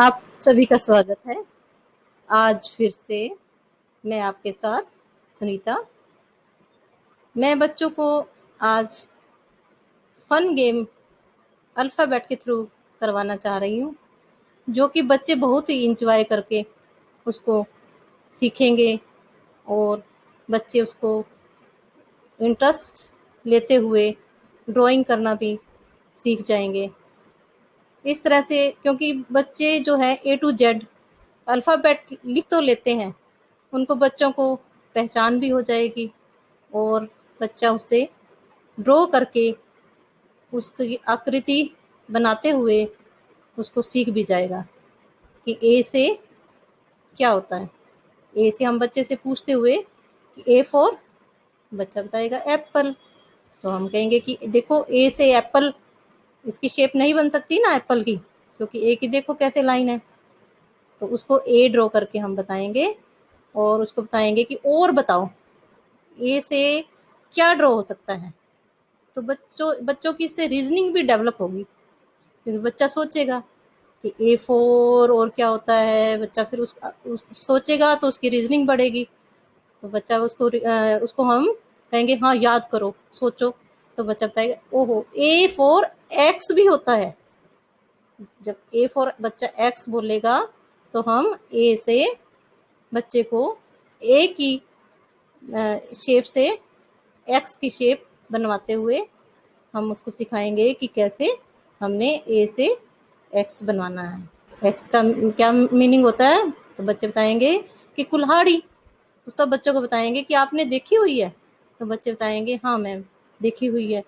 आप सभी का स्वागत है। आज फिर से मैं आपके साथ सुनीता। मैं बच्चों को आज फन गेम अल्फ़ाबेट के थ्रू करवाना चाह रही हूँ, जो कि बच्चे बहुत ही एंजॉय करके उसको सीखेंगे और बच्चे उसको इंटरेस्ट लेते हुए ड्राइंग करना भी सीख जाएँगे। इस तरह से क्योंकि बच्चे जो है ए टू जेड अल्फ़ाबेट लिख तो लेते हैं, उनको बच्चों को पहचान भी हो जाएगी और बच्चा उससे ड्रॉ करके उसकी आकृति बनाते हुए उसको सीख भी जाएगा कि ए से क्या होता है। ए से हम बच्चे से पूछते हुए कि ए फॉर, बच्चा बताएगा एप्पल। तो हम कहेंगे कि देखो ए से एप्पल, इसकी शेप नहीं बन सकती ना एप्पल की, क्योंकि ए की देखो कैसे लाइन है। तो उसको ए ड्रॉ करके हम बताएंगे और उसको बताएंगे कि और बताओ ए से क्या ड्रॉ हो सकता है। तो बच्चों की इससे रीजनिंग भी डेवलप होगी, क्योंकि बच्चा सोचेगा कि ए फोर और क्या होता है। बच्चा फिर उस सोचेगा तो उसकी रीजनिंग बढ़ेगी। तो बच्चा उसको हम कहेंगे हाँ याद करो, सोचो। तो बच्चा बताएगा ओहो ए फोर एक्स भी होता है। जब ए फोर बच्चा एक्स बोलेगा तो हम ए से बच्चे को ए की शेप से एक्स की शेप बनवाते हुए हम उसको सिखाएंगे कि कैसे हमने ए से एक्स बनवाना है। एक्स का क्या मीनिंग होता है, तो बच्चे बताएंगे कि कुल्हाड़ी। तो सब बच्चों को बताएंगे कि आपने देखी हुई है। तो बच्चे बताएंगे हाँ मैम देखी हुई है।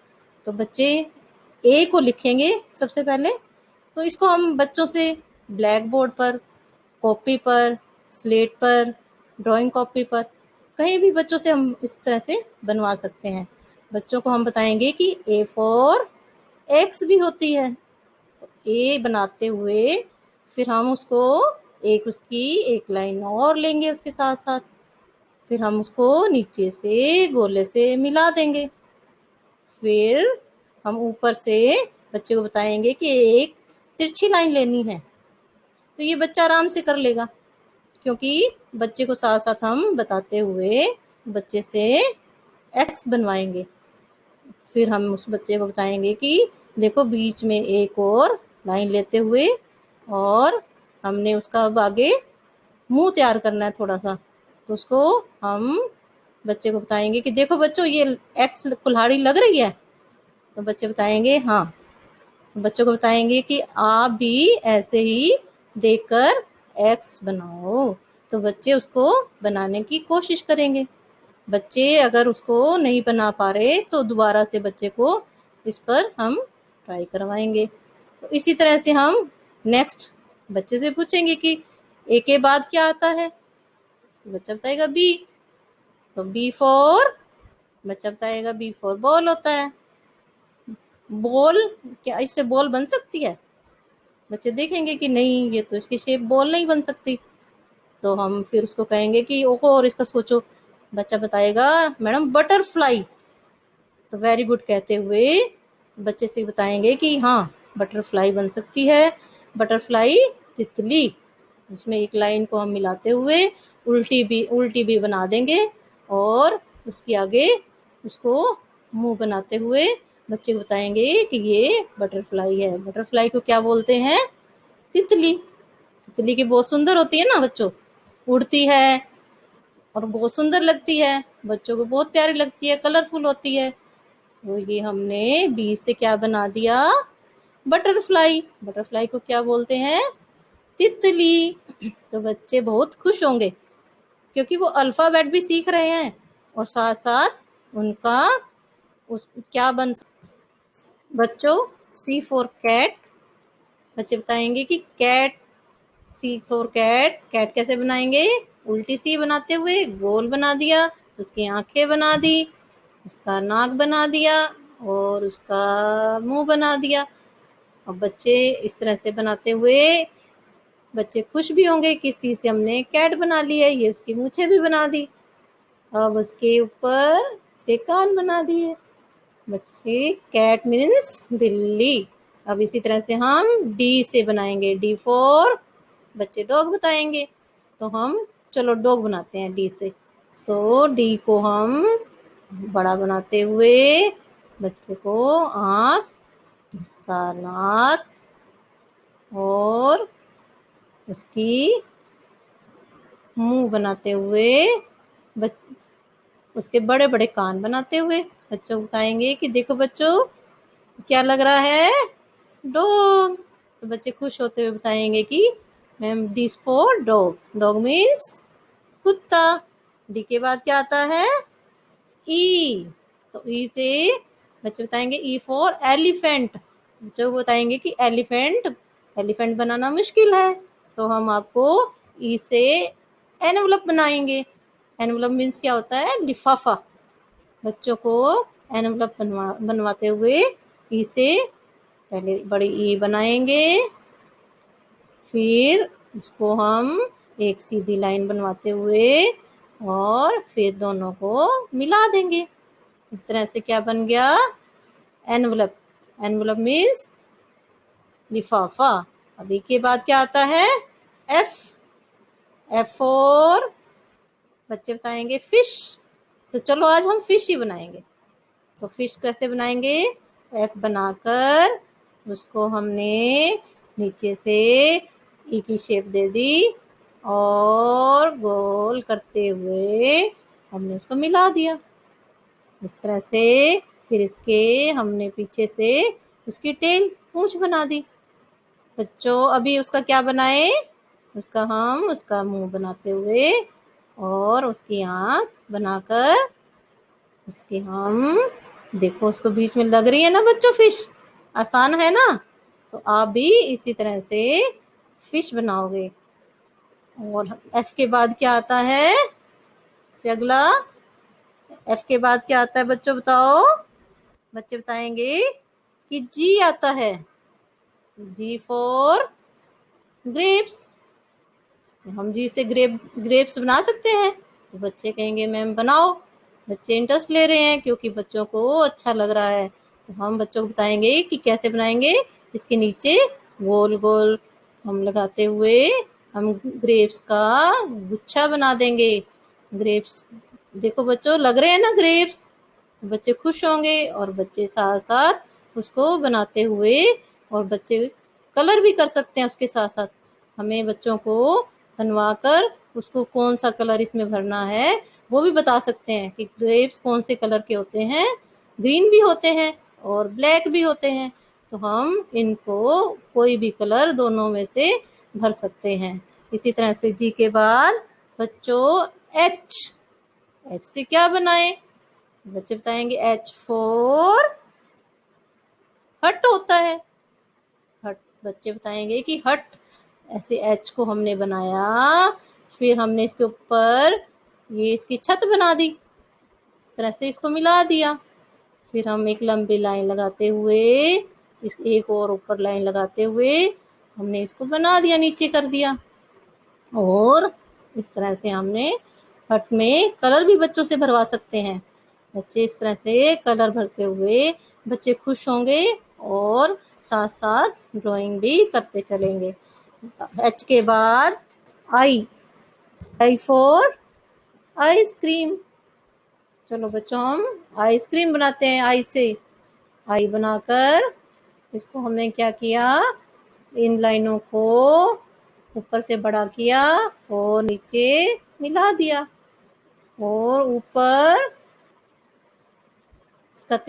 तो बच्चे ए को लिखेंगे सबसे पहले। तो इसको हम बच्चों से ब्लैक बोर्ड पर, कॉपी पर, स्लेट पर, ड्राइंग कॉपी पर, कहीं भी बच्चों से हम इस तरह से बनवा सकते हैं। बच्चों को हम बताएंगे कि ए फॉर एक्स भी होती है। तो ए बनाते हुए फिर हम उसको उसकी एक लाइन और लेंगे उसके साथ साथ। फिर हम उसको नीचे से गोले से मिला देंगे। फिर हम ऊपर से बच्चे को बताएंगे कि एक तिरछी लाइन लेनी है। तो ये बच्चा आराम से कर लेगा, क्योंकि बच्चे को साथ साथ हम बताते हुए बच्चे से एक्स बनवाएंगे। फिर हम उस बच्चे को बताएंगे कि देखो बीच में एक और लाइन लेते हुए, और हमने उसका अब आगे मुंह तैयार करना है थोड़ा सा। तो उसको हम बच्चे को बताएंगे कि देखो बच्चों ये एक्स कुल्हाड़ी लग रही है। तो बच्चे बताएंगे हाँ। तो बच्चों को बताएंगे कि आप भी ऐसे ही देखकर एक्स बनाओ। तो बच्चे उसको बनाने की कोशिश करेंगे। बच्चे अगर उसको नहीं बना पा रहे तो दोबारा से बच्चे को इस पर हम ट्राई करवाएंगे। तो इसी तरह से हम नेक्स्ट बच्चे से पूछेंगे कि ए के बाद क्या आता है। तो बच्चा बताएगा बी। तो बी फॉर, बच्चा बताएगा बी फॉर बॉल होता है। बॉल, क्या इससे बॉल बन सकती है? बच्चे देखेंगे कि नहीं ये तो इसकी शेप बॉल नहीं बन सकती। तो हम फिर उसको कहेंगे कि ओहो और इसका सोचो। बच्चा बताएगा मैडम बटरफ्लाई। तो वेरी गुड कहते हुए बच्चे से बताएंगे कि हाँ बटरफ्लाई बन सकती है। बटरफ्लाई तितली। उसमें एक लाइन को हम मिलाते हुए उल्टी भी बना देंगे, और उसके आगे उसको मुंह बनाते हुए बच्चे को बताएंगे कि ये बटरफ्लाई है। बटरफ्लाई को क्या बोलते हैं? तितली। तितली की बहुत सुंदर होती है ना बच्चों, उड़ती है और बहुत सुंदर लगती है, बच्चों को बहुत प्यारी लगती है, कलरफुल होती है। तो ये हमने बीज से क्या बना दिया? बटरफ्लाई। बटरफ्लाई को क्या बोलते हैं? तितली। तो बच्चे बहुत खुश होंगे, क्योंकि वो अल्फाबेट भी सीख रहे हैं और साथ साथ उनका उस क्या बन। बच्चों सी फॉर कैट। बच्चे बताएंगे कि cat, C for cat, cat कैसे बनाएंगे? उल्टी सी बनाते हुए गोल बना दिया, उसकी आंखें बना दी, उसका नाक बना दिया और उसका मुंह बना दिया। और बच्चे इस तरह से बनाते हुए बच्चे खुश भी होंगे कि सी से हमने कैट बना ली है, ये उसकी मूछें भी बना दी। अब उसके ऊपर उसके कान बना दिए। बच्चे कैट मीन्स बिल्ली। अब इसी तरह से हम डी से बनाएंगे। डी फॉर बच्चे डॉग बताएंगे। तो हम चलो डॉग बनाते हैं डी से। तो डी को हम बड़ा बनाते हुए बच्चे को आँख, उसका नाक और उसकी मुंह बनाते हुए उसके बड़े बड़े कान बनाते हुए बच्चों को बताएंगे कि देखो बच्चों क्या लग रहा है, डॉग। तो बच्चे खुश होते हुए बताएंगे कि ma'am this for dog, dog means कुत्ता। डी के बाद क्या आता है, ई। तो ई से बच्चे बताएंगे ई फॉर एलिफेंट। बच्चों को बताएंगे कि एलिफेंट, एलिफेंट बनाना मुश्किल है, तो हम आपको ई से एनवलप बनाएंगे। एनवलप मीन्स क्या होता है, लिफाफा। बच्चों को एनवलप बनवाते हुए ई से पहले बड़ी ई बनाएंगे, फिर उसको हम एक सीधी लाइन बनवाते हुए और फिर दोनों को मिला देंगे। इस तरह से क्या बन गया, एनवलप। एनवलप मीन्स लिफाफा। अभी के बाद क्या आता है, एफ। एफ और बच्चे बताएंगे फिश। तो चलो आज हम फिश ही बनाएंगे। तो फिश कैसे बनाएंगे, एफ बनाकर उसको हमने नीचे से ई की शेप दे दी और गोल करते हुए हमने उसको मिला दिया इस तरह से। फिर इसके हमने पीछे से उसकी टेल, पूंछ बना दी। बच्चों अभी उसका क्या बनाए, उसका मुंह बनाते हुए और उसकी आंख बनाकर उसके हम देखो उसको बीच में लग रही है ना बच्चों फिश, आसान है ना। तो आप भी इसी तरह से फिश बनाओगे। और एफ के बाद क्या आता है, उससे अगला एफ के बाद क्या आता है बच्चों बताओ। बच्चे बताएंगे कि जी आता है, जी फॉर ग्रेप्स। हम जी से ग्रेप्स बना सकते हैं। तो बच्चे कहेंगे मैम बनाओ। बच्चे इंटरेस्ट ले रहे हैं क्योंकि बच्चों को अच्छा लग रहा है। तो हम बच्चों को बताएंगे कि कैसे बनाएंगे। इसके नीचे गोल गोल हम लगाते हुए हम ग्रेप्स का गुच्छा बना देंगे। ग्रेप्स देखो बच्चों लग रहे हैं ना ग्रेप्स, तो बच्चे खुश होंगे और बच्चे साथ साथ उसको बनाते हुए और बच्चे कलर भी कर सकते हैं उसके साथ साथ। हमें बच्चों को बनवाकर उसको कौन सा कलर इसमें भरना है वो भी बता सकते हैं कि ग्रेप्स कौन से कलर के होते हैं, ग्रीन भी होते हैं और ब्लैक भी होते हैं। तो हम इनको कोई भी कलर दोनों में से भर सकते हैं। इसी तरह से जी के बाद बच्चों एच। एच से क्या बनाए, बच्चे बताएंगे एच फोर हट होता है। हट, बच्चे बताएंगे कि हट। ऐसे एच को हमने बनाया, फिर हमने इसके ऊपर ये इसकी छत बना दी, इस तरह से इसको मिला दिया। फिर हम एक लंबी लाइन लगाते हुए इस एक और ऊपर लाइन लगाते हुए हमने इसको बना दिया, नीचे कर दिया। और इस तरह से हमने हट में कलर भी बच्चों से भरवा सकते हैं। बच्चे इस तरह से कलर भरते हुए बच्चे खुश होंगे और साथ साथ ड्राइंग भी करते चलेंगे। एच के बाद आई। I for ice cream. चलो बच्चों हम आइसक्रीम बनाते हैं आई से। आई बनाकर इसको हमने क्या किया, इन लाइनों को ऊपर से बड़ा किया और नीचे मिला दिया और ऊपर इसका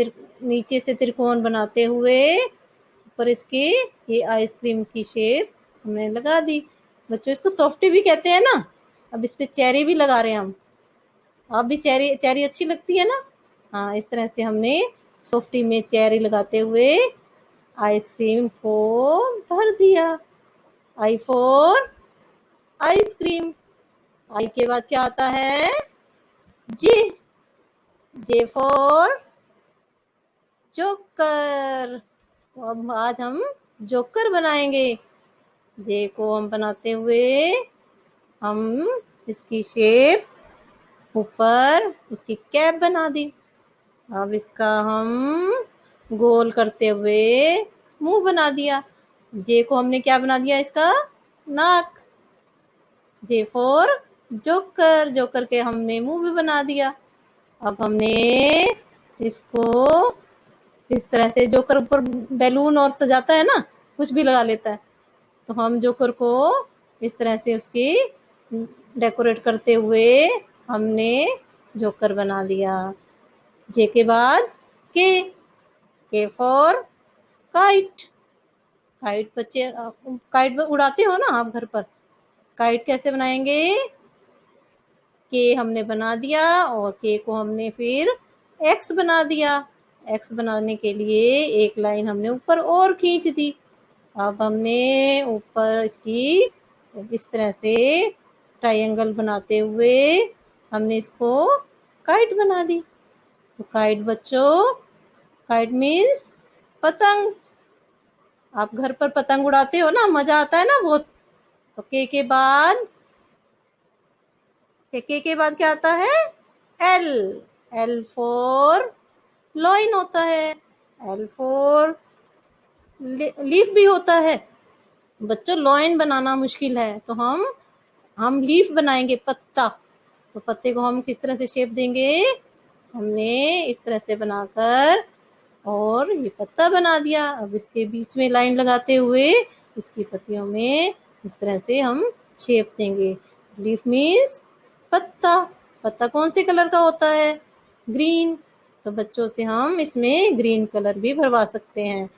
नीचे से त्रिकोण बनाते हुए ऊपर इसकी ये आइसक्रीम की शेप हमने लगा दी। बच्चों इसको सॉफ्टी भी कहते हैं ना। अब इस पे चेरी भी लगा रहे हैं हम। आप भी चेरी, चेरी अच्छी लगती है ना। हाँ इस तरह से हमने सॉफ्टी में चेरी लगाते हुए आइसक्रीम को भर दिया। I for ice cream. आई के बाद क्या आता है, जे। J for joker. तो अब आज हम जोकर बनाएंगे। जे को हम बनाते हुए हम इसकी शेप ऊपर इसकी कैप बना दी। अब इसका हम गोल करते हुए मुंह बना दिया। जे को हमने क्या बना दिया, इसका नाक। जे फॉर जोकर, जोकर के हमने मुंह भी बना दिया। अब हमने इसको इस तरह से, जोकर ऊपर बैलून और सजाता है ना, कुछ भी लगा लेता है, तो हम जोकर को इस तरह से उसकी डेकोरेट करते हुए हमने जोकर बना दिया। जे के बाद के फॉर काइट। काइट बच्चे काइट उड़ाते हो ना आप घर पर। काइट कैसे बनाएंगे? के हमने बना दिया और के को हमने फिर एक्स बना दिया। एक्स बनाने के लिए एक लाइन हमने ऊपर और खींच दी। अब हमने ऊपर इसकी इस तरह से ट्रायंगल बनाते हुए हमने इसको काइट बना दी। तो काइट बच्चों, काइट मीन्स पतंग। आप घर पर पतंग उड़ाते हो ना, मजा आता है ना बहुत। तो के बाद के बाद क्या आता है? एल। एल फॉर लॉइन होता है। एल फॉर लीफ भी होता है। बच्चों लॉइन बनाना मुश्किल है, तो हम लीफ बनाएंगे, पत्ता। तो पत्ते को हम किस तरह से शेप देंगे? हमने इस तरह से बनाकर और ये पत्ता बना दिया। अब इसके बीच में लाइन लगाते हुए इसकी पत्तियों में इस तरह से हम शेप देंगे। लीफ मीन्स पत्ता। पत्ता कौन से कलर का होता है? ग्रीन। तो बच्चों से हम इसमें ग्रीन कलर भी भरवा सकते हैं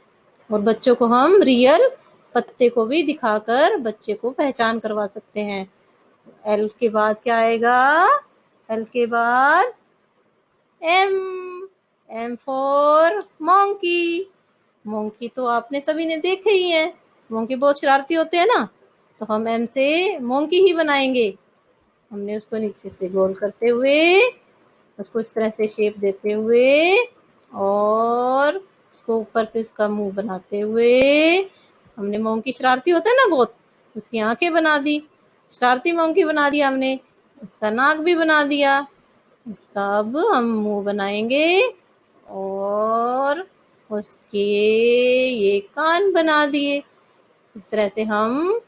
और बच्चों को हम रियल पत्ते को भी दिखाकर बच्चे को पहचान करवा सकते हैं। एल के बाद क्या आएगा? एल के बाद M. M for monkey. Monkey तो आपने सभी ने देखे ही है। मोंकी बहुत शरारती होते हैं ना, तो हम एम से मोंकी ही बनाएंगे। हमने उसको नीचे से गोल करते हुए उसको इस तरह से शेप देते हुए और उसको ऊपर से उसका मुंह बनाते हुए हमने मोंकी शरारती होता है ना बहुत, उसकी आंखें बना दी। शरारती मोंकी बना दिया हमने, उसका नाक भी बना दिया। उसका अब हम मुंह बनाएंगे और उसके ये कान बना दिए। इस तरह से हम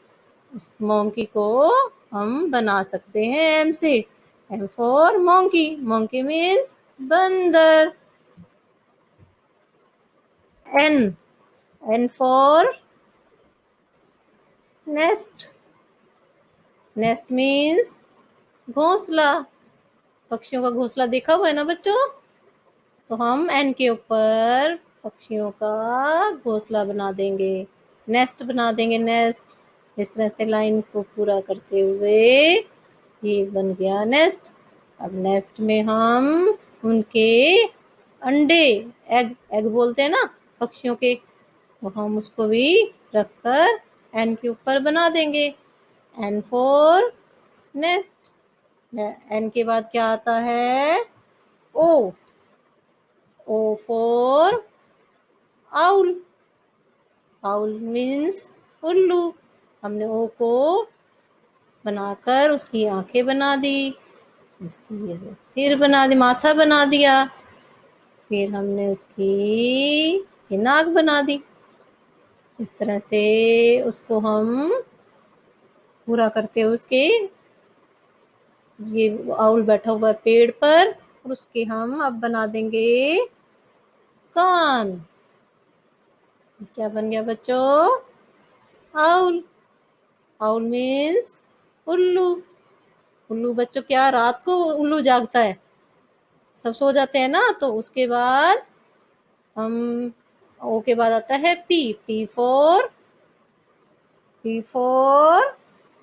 उस मोंकी को हम बना सकते हैं एम से। M for monkey. Monkey means बंदर। N. N for nest. Nest means घोंसला। पक्षियों का घोंसला देखा हुआ है ना बच्चों? तो हम एन के ऊपर पक्षियों का घोंसला बना देंगे, नेस्ट बना देंगे, नेस्ट। इस तरह से लाइन को पूरा करते हुए ये बन गया नेस्ट। अब नेस्ट में हम उनके अंडे, एग, एग बोलते हैं ना पक्षियों के, तो हम उसको भी रखकर एन के ऊपर बना देंगे। N for nest. एन के बाद क्या आता है? O. O for owl. Owl means उल्लू। हमने ओ को बनाकर उसकी आंखें बना दी, उसकी सिर बना दी, माथा बना दिया, फिर हमने उसकी नाक बना दी। इस तरह से उसको हम पूरा करते हुए उसके ये आउल बैठा हुआ है पेड़ पर और उसके हम अब बना देंगे कान। क्या बन गया बच्चों? आउल। आउल मीन्स उल्लू। उल्लू बच्चों क्या रात को उल्लू जागता है, सब सो जाते हैं ना, तो उसके बाद हम ओ के बाद आता है पी। पी फॉर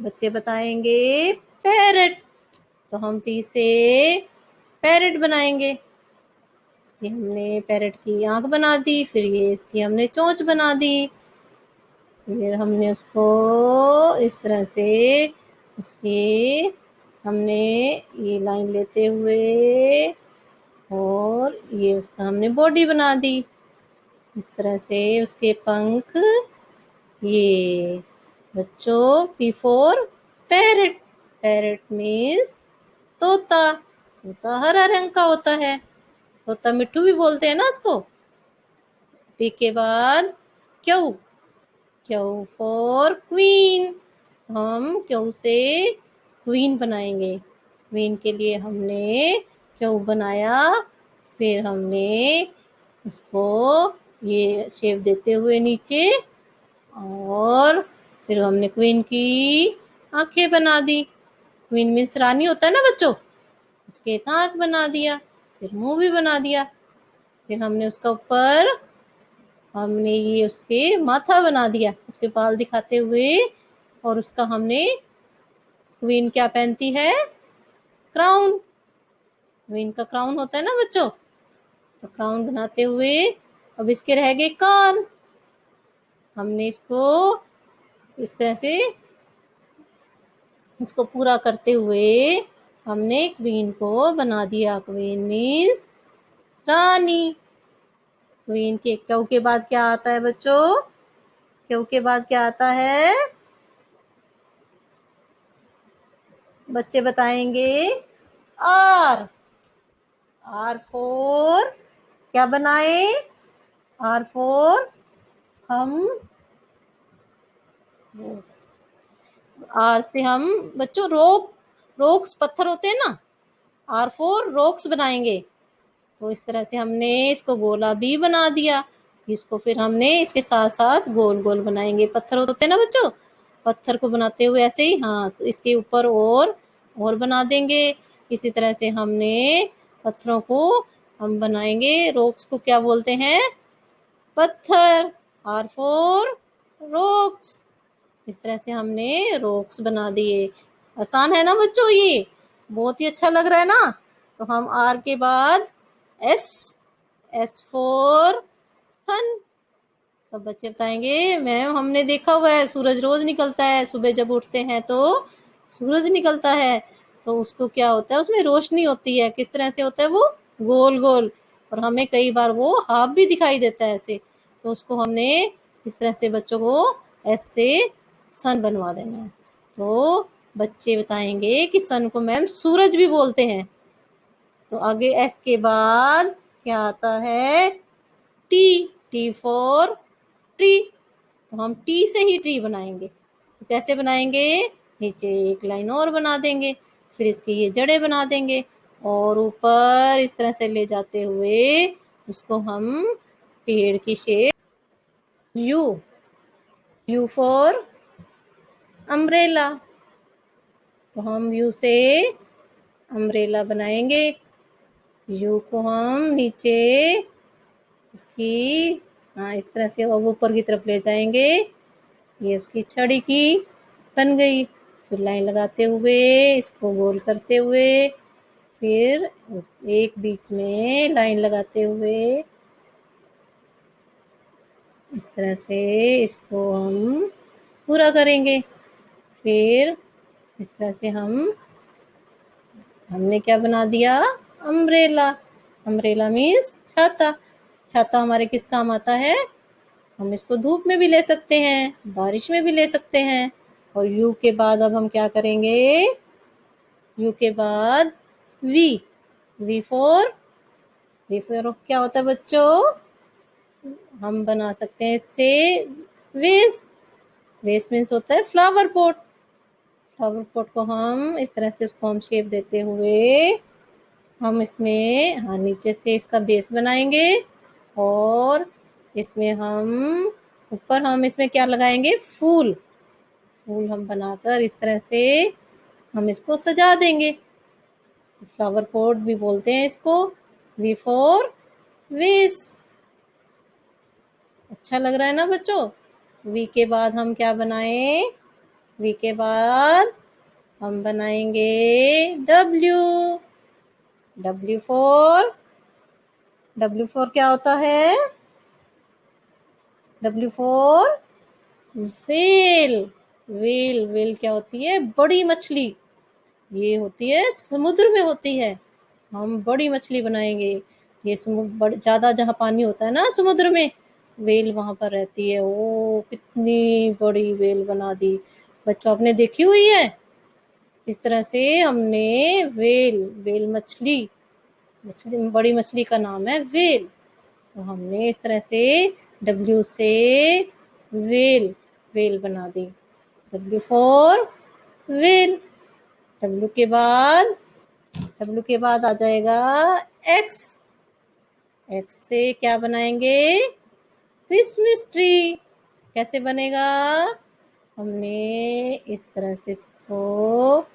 बच्चे बताएंगे पैरट। तो हम पी से पैरट बनाएंगे। उसकी हमने पैरट की आंख बना दी, फिर ये इसकी हमने चोंच बना दी, फिर हमने उसको इस तरह से उसकी हमने ये लाइन लेते हुए और ये उसका हमने बॉडी बना दी। इस तरह से उसके पंख। ये बच्चों P for parrot. Parrot means तोता। तोता हरा रंग का होता है, तोता मिट्ठू भी बोलते हैं ना उसको। पी के बाद क्यू। Q for queen. हम क्यू से क्वीन बनाएंगे। क्वीन के लिए हमने क्यूब बनाया, फिर हमने इसको ये शेप देते हुए नीचे, और फिर हमने क्वीन की आंखें बना दी। क्वीन मीन्स रानी होता है ना बच्चों, उसके एक आंख बना दिया, फिर मुंह भी बना दिया, फिर हमने उसका ऊपर हमने ये उसके माथा बना दिया, उसके बाल दिखाते हुए, और उसका हमने क्वीन क्या पहनती है, क्राउन। क्वीन का क्राउन होता है ना बच्चों, तो क्राउन बनाते हुए अब इसके रह गए कान। हमने इसको इस तरह से इसको पूरा करते हुए हमने क्वीन को बना दिया। क्वीन मीन्स रानी। क्वीन के क्यू के बाद क्या आता है बच्चों, क्यू के बाद क्या आता है, बच्चे बताएंगे, आर। आर फोर क्या बनाए, आर फोर हम, आर से हम बच्चों रॉक्स पत्थर होते हैं ना, आर फोर रॉक्स बनाएंगे। तो इस तरह से हमने इसको गोला भी बना दिया। इसको फिर हमने इसके साथ साथ गोल गोल बनाएंगे। पत्थर होते हैं ना बच्चों, पत्थर को बनाते हुए ऐसे ही, हाँ, इसके ऊपर और बना देंगे। इसी तरह से हमने पत्थरों को हम बनाएंगे। रॉक्स को क्या बोलते हैं, पत्थर। R for rocks. इस तरह से हमने रॉक्स बना दिए। आसान है ना बच्चों, ये बहुत ही अच्छा लग रहा है ना। तो हम आर के बाद एस, एस फोर सन। सब बच्चे बताएंगे, मैम हमने देखा हुआ है सूरज रोज निकलता है, सुबह जब उठते हैं तो सूरज निकलता है, तो उसको क्या होता है, उसमें रोशनी होती है। किस तरह से होता है वो, गोल गोल, और हमें कई बार वो हाफ भी दिखाई देता है ऐसे। तो उसको हमने इस तरह से बच्चों को एस से सन बनवा देना है। तो बच्चे बताएंगे कि सन को मैम सूरज भी बोलते हैं। तो आगे एस के बाद क्या आता है, टी। T for tree. तो हम टी से ही ट्री बनाएंगे। तो कैसे बनाएंगे, नीचे एक लाइन और बना देंगे, फिर इसकी ये जड़ें बना देंगे, और ऊपर इस तरह से ले जाते हुए उसको हम पेड़ की shape, you. You for umbrella. तो हम यू से अम्ब्रेला बनाएंगे। यू को हम नीचे इसकी, हाँ, इस तरह से अब ऊपर की तरफ ले जाएंगे। ये उसकी छड़ी की बन गई। फिर लाइन लगाते हुए इसको गोल करते हुए, फिर एक बीच में लाइन लगाते हुए इस तरह से इसको हम पूरा करेंगे। फिर इस तरह से हमने क्या बना दिया, अम्ब्रेला। अम्ब्रेला मीन्स छाता। छाता हमारे किस काम आता है, हम इसको धूप में भी ले सकते हैं, बारिश में भी ले सकते हैं। और यू के बाद अब हम क्या करेंगे, यू के बाद वी। वी फोर क्या होता है बच्चों, हम बना सकते हैं इससे वेस। वेस मीन्स होता है फ्लावर पॉट। फ्लावर पॉट को हम इस तरह से उसको हम शेप देते हुए हम इसमें, हाँ, नीचे से इसका बेस बनाएंगे, और इसमें हम ऊपर हम इसमें क्या लगाएंगे, फूल। फूल हम बनाकर इस तरह से हम इसको सजा देंगे। फ्लावर पॉट भी बोलते हैं इसको। वी फोर वेस। अच्छा लग रहा है ना बच्चों। वी के बाद हम क्या बनाएं, वी के बाद हम बनाएंगे डब्ल्यू। डब्ल्यू फोर क्या होता है, डब्ल्यू फोर व्हेल। व्हेल क्या होती है, बड़ी मछली। ये होती है समुद्र में होती है। हम बड़ी मछली बनाएंगे। ये समुद्र ज्यादा जहाँ पानी होता है ना समुद्र में, व्हेल वहां पर रहती है। ओ कितनी बड़ी व्हेल बना दी। बच्चों आपने देखी हुई है, इस तरह से हमने व्हेल मछली, बड़ी मछली का नाम है व्हेल। तो हमने इस तरह से डब्ल्यू से व्हेल बना दी। W for whale. डब्ल्यू के बाद आ जाएगा एक्स। एक्स से क्या बनाएंगे? Christmas tree. कैसे बनेगा? हमने इस तरह से इसको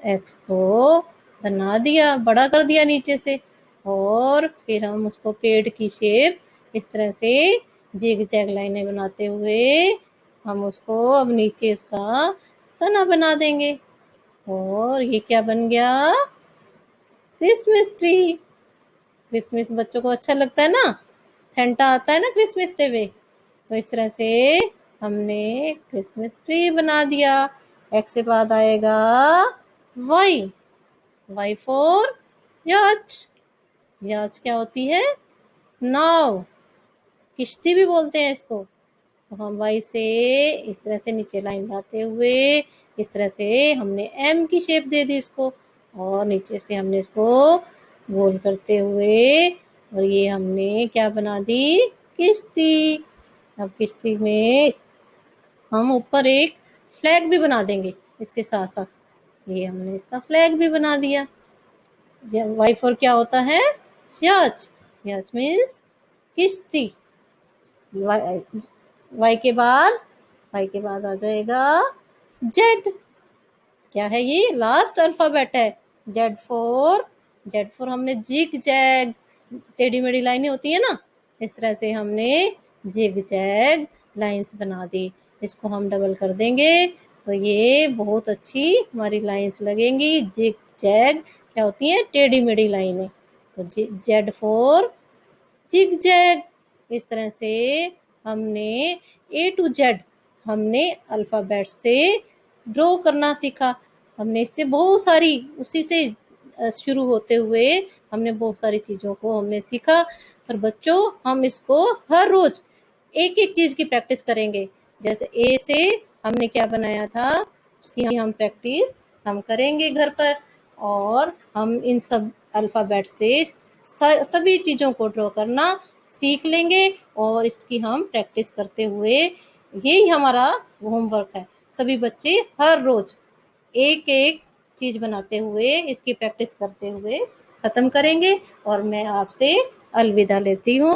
एक्स को बना दिया, बड़ा कर दिया नीचे से, और फिर हम उसको पेड़ की शेप इस तरह से जिग जैग लाइनें बनाते हुए हम उसको अब नीचे उसका तना बना देंगे। और ये क्या बन गया? Christmas tree. क्रिसमस बच्चों को अच्छा लगता है ना, सेंटा आता है ना क्रिसमस डे पे, तो इस तरह से हमने क्रिसमस ट्री बना दिया। एक्स के बाद आएगा वाई। वाई फॉर याच। याच क्या होती है? नाव, किश्ती भी बोलते हैं इसको। तो हम वाई से इस तरह से नीचे लाइन लाते हुए इस तरह से हमने एम की शेप दे दी इसको, और नीचे से हमने इसको गोल करते हुए और ये हमने क्या बना दी? किश्ती। अब किश्ती में हम ऊपर एक फ्लैग भी बना देंगे इसके साथ साथ। ये हमने इसका फ्लैग भी बना दिया। वाई फॉर क्या होता है? याच। याच मीन्स किश्ती। वाई के बाद आ जाएगा जेड। क्या है ये? लास्ट अल्फाबेट है। जेड फोर हमने जिग जैग, टेढ़ी मेढ़ी लाइनें होती है ना, इस तरह से हमने जिग जैग लाइंस बना दी। इसको हम डबल कर देंगे तो ये बहुत अच्छी हमारी लाइंस लगेंगी। जिग जैग क्या होती है? टेढ़ी मेढ़ी लाइनें। तो जेड फोर जिग जैग। इस तरह से हमने ए टू जेड हमने अल्फ़ाबेट से ड्रॉ करना सीखा। हमने इससे बहुत सारी उसी से शुरू होते हुए हमने बहुत सारी चीज़ों को हमने सीखा। पर बच्चों हम इसको हर रोज़ एक-एक चीज़ की प्रैक्टिस करेंगे। जैसे ए से हमने क्या बनाया था उसकी हम प्रैक्टिस हम करेंगे घर पर, और हम इन सब अल्फ़ाबेट से सभी चीज़ों को ड्रॉ करना सीख लेंगे, और इसकी हम प्रैक्टिस करते हुए यही हमारा होमवर्क है। सभी बच्चे हर रोज एक एक चीज बनाते हुए इसकी प्रैक्टिस करते हुए खत्म करेंगे, और मैं आपसे अलविदा लेती हूँ।